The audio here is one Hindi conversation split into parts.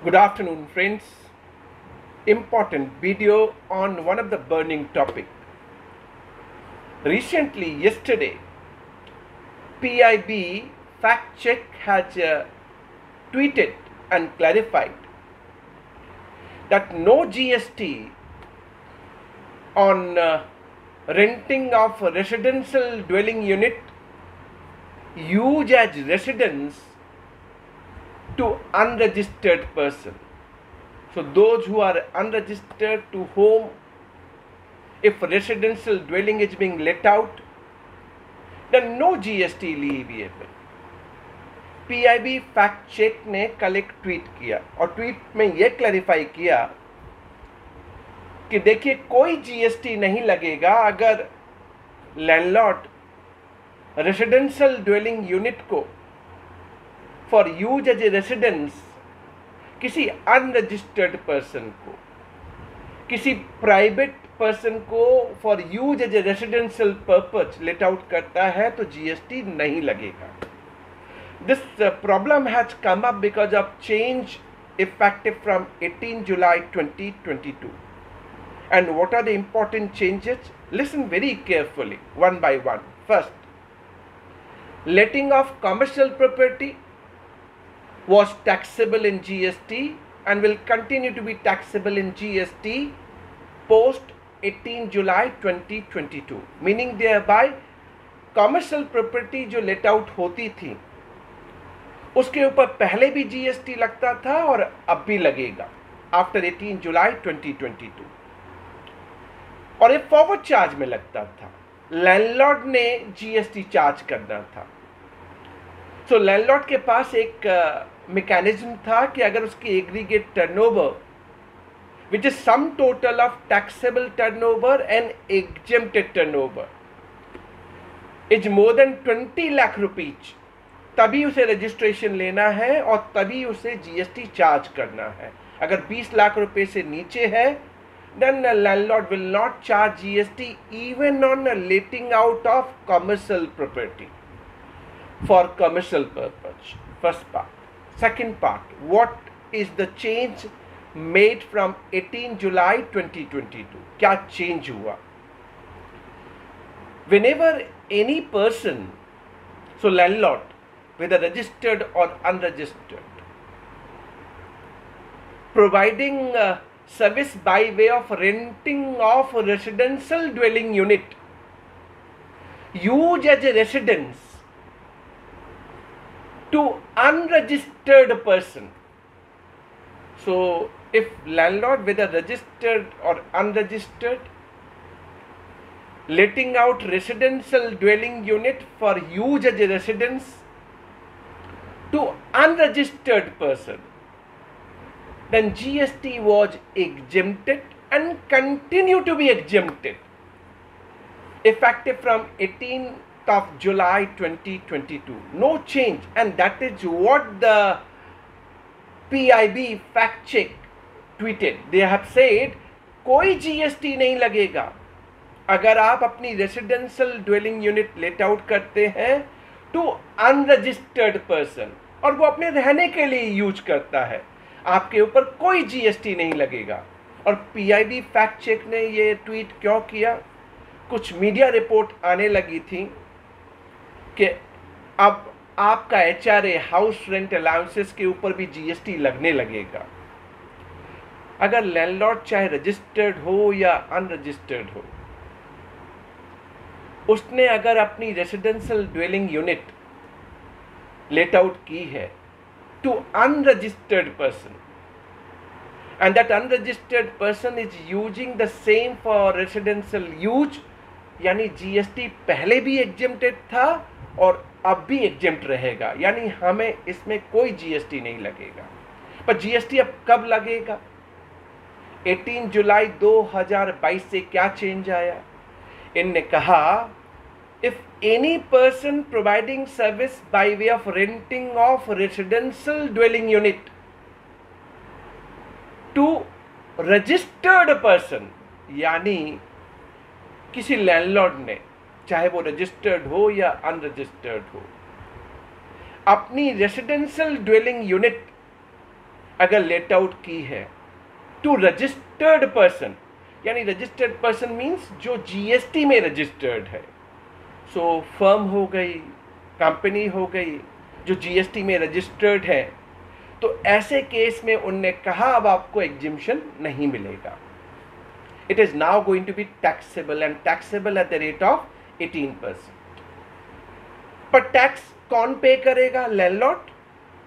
Good afternoon, friends. Important video on one of the burning topic. Recently, yesterday, PIB fact check has tweeted and clarified that no GST on renting of a residential dwelling unit used as residence to unregistered person. So those who are unregistered to whom if residential dwelling is being let out, then no GST leviable. PIB fact check ने कल एक ट्वीट किया और ट्वीट में यह क्लैरिफाई किया कि देखिए कोई जीएसटी नहीं लगेगा अगर लैंडलॉर्ड रेसिडेंशियल ड्वेलिंग यूनिट को for use as a residence किसी अनरजिस्टर्ड पर्सन को, किसी प्राइवेट पर्सन को for use as a residential purpose let out करता है तो जीएसटी नहीं लगेगा. This problem has come up because of change effective from 18 July 2022. And what are the important changes? Listen very carefully, one by one. First, letting of commercial property was taxable in GST and will continue to be taxable in GST post 18 July 2022. Meaning thereby commercial property जो let out होती थी उसके ऊपर पहले भी GST लगता था और अब भी लगेगा आफ्टर 18 July 2022. और ये फॉरवर्ड चार्ज में लगता था. लैंडलॉर्ड ने जीएसटी चार्ज करना था. सो लैंडलॉर्ड के पास एक मैकेनिज्म था कि अगर उसकी aggregate turnover which is sum total of taxable turnover and exempted turnover is more than 20 lakh rupees, तभी उसे रजिस्ट्रेशन लेना है और तभी उसे जीएसटी चार्ज करना है. अगर 20 लाख रुपए से नीचे है then the landlord will not charge GST even on the letting out of commercial property for commercial purpose. First part. Second part, what is the change made from 18 July 2022? क्या change हुआ? Whenever any person, so landlord, whether registered or unregistered, providing service by way of renting of a residential dwelling unit used as a residence to unregistered person. So if landlord whether registered or unregistered letting out residential dwelling unit for use as a residence to unregistered person, then GST was exempted and continue to be exempted effective from 18th of July 2022. No change, and that is what the PIB fact check tweeted. They have said कोई GST नहीं लगेगा अगर आप अपनी residential dwelling unit let out करते हैं टू अनरजिस्टर्ड पर्सन और वो अपने रहने के लिए यूज करता है. आपके ऊपर कोई जीएसटी नहीं लगेगा. और पीआईबी फैक्ट चेक ने ये ट्वीट क्यों किया? कुछ मीडिया रिपोर्ट आने लगी थी कि अब आपका एचआरए हाउस रेंट अलाउंसेस के ऊपर भी जीएसटी लगने लगेगा. अगर लैंडलॉर्ड चाहे रजिस्टर्ड हो या अनरजिस्टर्ड हो, उसने अगर अपनी residential dwelling unit let out की है to unregistered person and that unregistered person is using the same for residential use, यानी जीएसटी पहले भी एग्जेम्प्टेड था और अब भी एग्जेम्प्ट रहेगा, यानी हमें इसमें कोई जीएसटी नहीं लगेगा. पर जीएसटी अब कब लगेगा? 18 जुलाई 2022 से क्या चेंज आया? इनने कहा if any person providing service by way of renting of residential dwelling unit to registered person, यानी किसी लैंडलॉर्ड ने चाहे वो रजिस्टर्ड हो या अनरजिस्टर्ड हो अपनी रेसिडेंशियल ड्वेलिंग यूनिट अगर लेट आउट की है टू रजिस्टर्ड पर्सन, यानी रजिस्टर्ड पर्सन मीन्स जो जीएसटी में रजिस्टर्ड है, सो फर्म हो गई, कंपनी हो गई जो जीएसटी में रजिस्टर्ड है, तो ऐसे केस में उनने कहा अब आपको एग्जिम्पशन नहीं मिलेगा. It is now going to be taxable and taxable at the rate of 18%. पर टैक्स कौन पे करेगा? लैंडलॉर्ड?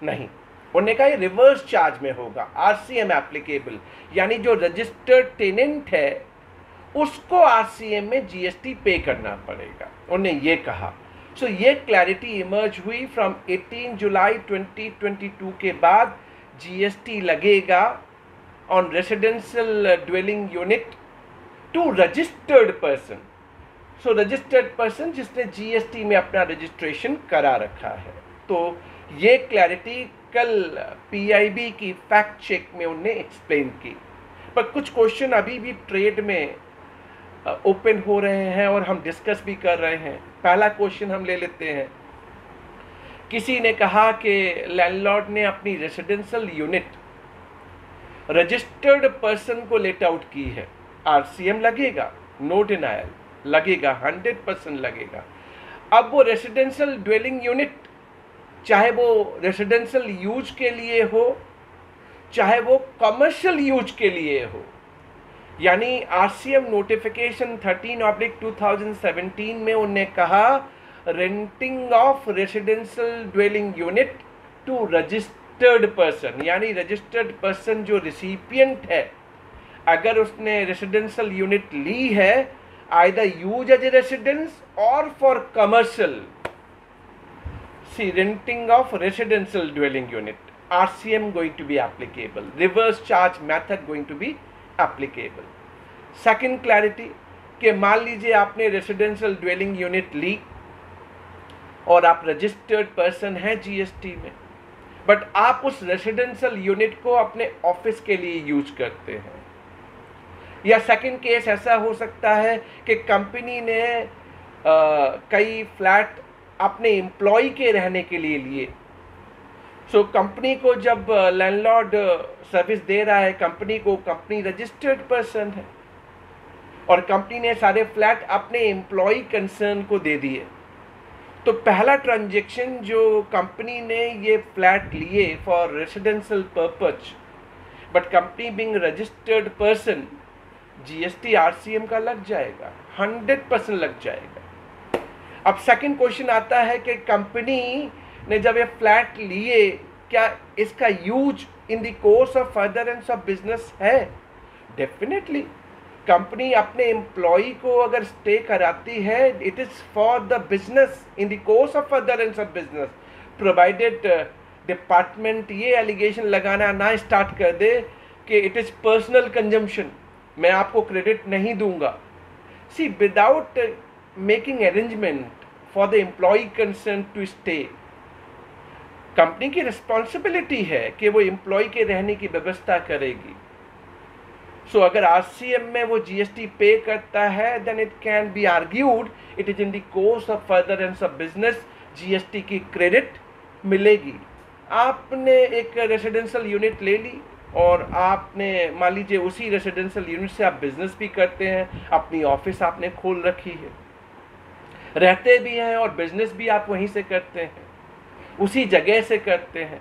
नहीं, उन्होंने कहा ये रिवर्स चार्ज में होगा, आरसीएम एप्लीकेबल, यानी जो रजिस्टर्ड टेनेंट है उसको आरसीएम में जीएसटी पे करना पड़ेगा, उन्होंने ये कहा. सो ये क्लैरिटी इमर्ज हुई फ्रॉम 18 जुलाई 2022 के बाद जीएसटी लगेगा on residential dwelling unit to registered person. So registered person जिसने जीएसटी में अपना रजिस्ट्रेशन करा रखा है. तो ये क्लैरिटी कल पीआईबी की फैक्ट चेक में उन्होंने एक्सप्लेन की. पर कुछ क्वेश्चन अभी भी ट्रेड में ओपन हो रहे हैं और हम डिस्कस भी कर रहे हैं. पहला क्वेश्चन हम ले लेते हैं. किसी ने कहा कि लैंडलॉर्ड ने अपनी रेसिडेंशियल यूनिट रजिस्टर्ड पर्सन को लेट आउट की है, आरसीएम लगेगा, नो डिनायल, लगेगा, 100% लगेगा. अब वो रेसिडेंशियल ड्वेलिंग यूनिट चाहे वो रेसिडेंशियल यूज के लिए हो चाहे वो कमर्शियल यूज के लिए हो, यानी आरसीएम नोटिफिकेशन 13/2017 में उन्होंने कहा renting of residential dwelling unit to registered person, यानी रजिस्टर्ड पर्सन जो रिसिपिएंट है, अगर उसने रेसिडेंशियल यूनिट ली है either use as a residence और for commercial, see renting of residential dwelling unit, RCM going to be applicable, reverse charge method going to be applicable. Second clarity कि मान लीजिए आपने रेसिडेंशियल ड्वेलिंग यूनिट ली और आप रजिस्टर्ड पर्सन हैं जीएसटी में, बट आप उस रेसिडेंशियल यूनिट को अपने ऑफिस के लिए यूज करते हैं. या सेकंड केस ऐसा हो सकता है कि कंपनी ने कई फ्लैट अपने एम्प्लॉय के रहने के लिए लिए. सो कंपनी को जब लैंडलॉर्ड सर्विस दे रहा है कंपनी को, कंपनी रजिस्टर्ड पर्सन है और कंपनी ने सारे फ्लैट अपने एम्प्लॉय कंसर्न को दे दिए. तो पहला ट्रांजैक्शन जो कंपनी ने ये फ्लैट लिए for residential purpose, but company being registered person, GST RCM का लग जाएगा, 100% लग जाएगा. अब सेकंड क्वेश्चन आता है कि कंपनी ने जब ये फ्लैट लिए, क्या इसका use in the course of furtherance of business है? डेफिनेटली. कंपनी अपने एम्प्लॉय को अगर स्टे कराती है, it is for the business in the course of furtherance of business, provided department ये एलिगेशन लगाना ना स्टार्ट कर दे कि इट इज पर्सनल कंजम्पशन, मैं आपको क्रेडिट नहीं दूंगा. See without making arrangement for the employ concern to stay, company की रिस्पॉन्सिबिलिटी है कि वो एम्प्लॉय के रहने की व्यवस्था करेगी. सो अगर आरसीएम में वो जीएसटी पे करता है, then it can be argued it is in the course of furtherance of business, GST की क्रेडिट मिलेगी. आपने एक रेसिडेंशियल यूनिट ले ली और आपने मान लीजिए उसी रेसिडेंशियल यूनिट से आप बिजनेस भी करते हैं, अपनी ऑफिस आपने खोल रखी है, रहते भी हैं और बिजनेस भी आप वहीं से करते हैं, उसी जगह से करते हैं,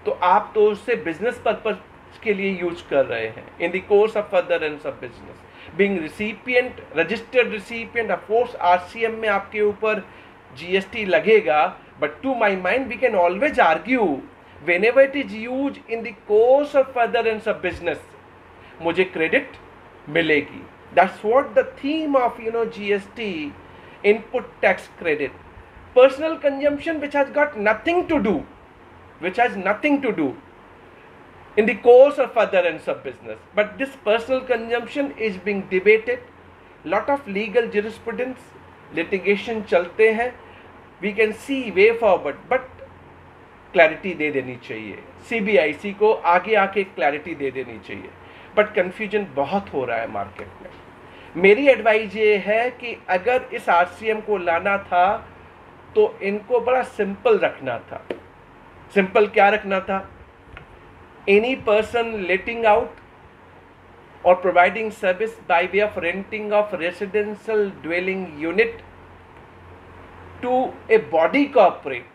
तो आप तो उससे बिजनेस पर्पस के लिए यूज कर रहे हैं in the course of furtherance of business. Being recipient, registered recipient, of course RCM में आपके ऊपर जीएसटी लगेगा, but to my mind we can always argue whenever it is used in the course of furtherance of business, मुझे क्रेडिट मिलेगी. That's what the theme of GST, input tax credit. Personal consumption which has got nothing to do in the course of furtherance of business. But this personal consumption is being debated. Lot of legal jurisprudence, litigation चलते हैं. We can see way forward, but clarity दे देनी चाहिए, सीबीआईसी को आगे आके क्लैरिटी दे देनी चाहिए. बट कन्फ्यूजन बहुत हो रहा है मार्केट में. मेरी एडवाइस ये है कि अगर इस आरसीएम को लाना था तो इनको बड़ा सिंपल रखना था. सिंपल क्या रखना था? any person letting out or providing service by way of renting of residential dwelling unit to a body corporate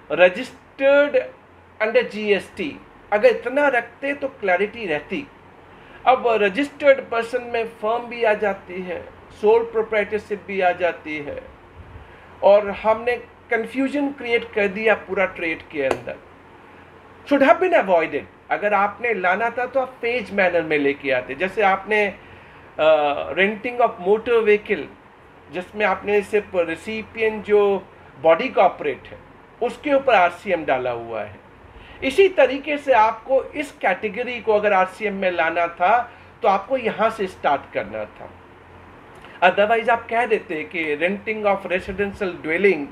registered under GST. अगर इतना रखते तो क्लैरिटी रहती. अब रजिस्टर्ड पर्सन में फर्म भी आ जाती है, सोल प्रोप्राइटरशिप भी आ जाती है, और हमने कंफ्यूजन क्रिएट कर दिया पूरा ट्रेड के अंदर. Should have been avoided. अगर आपने लाना था तो आप फेज मैनर में लेके आते. जैसे आपने रेंटिंग ऑफ मोटर व्हीकल, जिसमें आपने सिर्फ रिसिपिएंट जो बॉडी कॉर्पोरेट है उसके ऊपर आरसीएम डाला हुआ है, इसी तरीके से आपको इस कैटेगरी को अगर आरसीएम में लाना था तो आपको यहाँ से स्टार्ट करना था. अदरवाइज आप कह देते कि renting of residential dwelling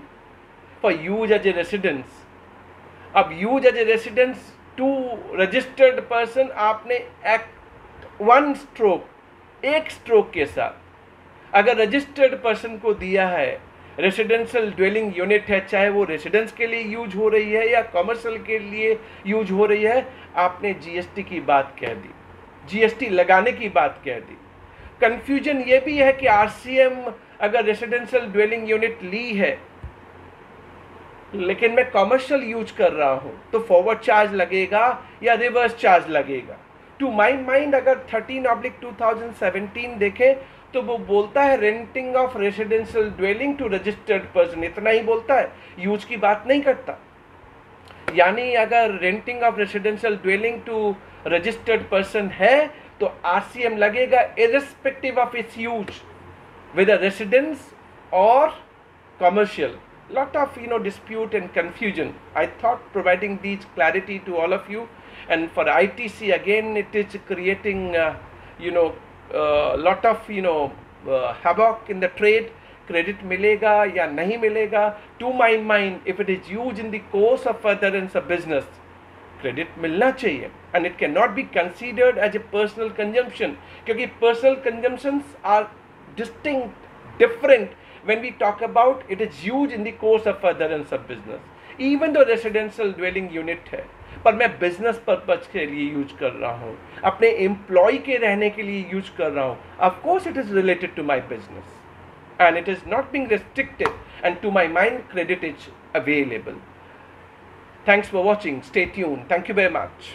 for use as a residence. अब use as a residence to registered person आपने एक्ट वन स्ट्रोक, एक स्ट्रोक के साथ अगर रजिस्टर्ड पर्सन को दिया है, रेसिडेंशियल ड्वेलिंग यूनिट है, चाहे वो रेसिडेंस के लिए यूज हो रही है या कमर्शियल के लिए यूज हो रही है, आपने जीएसटी की बात कह दी, जीएसटी लगाने की बात कह दी. कंफ्यूजन ये भी है कि आरसीएम अगर रेसिडेंशियल ड्वेलिंग यूनिट ली है लेकिन मैं कमर्शियल यूज कर रहा हूं तो फॉरवर्ड चार्ज लगेगा या रिवर्स चार्ज लगेगा. टू माई माइंड अगर 13/2017 देखें तो वो बोलता है renting of residential dwelling to registered person, इतना ही बोलता है, यूज की बात नहीं करता. यानी अगर renting of residential dwelling to registered person है तो आरसीएम लगेगा irrespective of its use with a residence और commercial. Lot of dispute and confusion. I thought providing these clarity to all of you, and for ITC again it is creating lot of havoc in the trade. Credit मिलेगा या नहीं मिलेगा, to my mind if it is used in the course of furtherance of business, credit मिलना चाहिए, and it cannot be considered as a personal consumption, क्योंकि personal consumptions are distinct, different when we talk about it is used in the course of furtherance of business. Even though residential dwelling unit है, पर मैं बिजनेस पर्पज के लिए यूज कर रहा हूँ, अपने एम्प्लॉय के रहने के लिए यूज कर रहा हूँ, of course it is related to my business and it is not being restricted, and to my mind credit is available. Thanks for watching. Stay tuned. Thank you very much.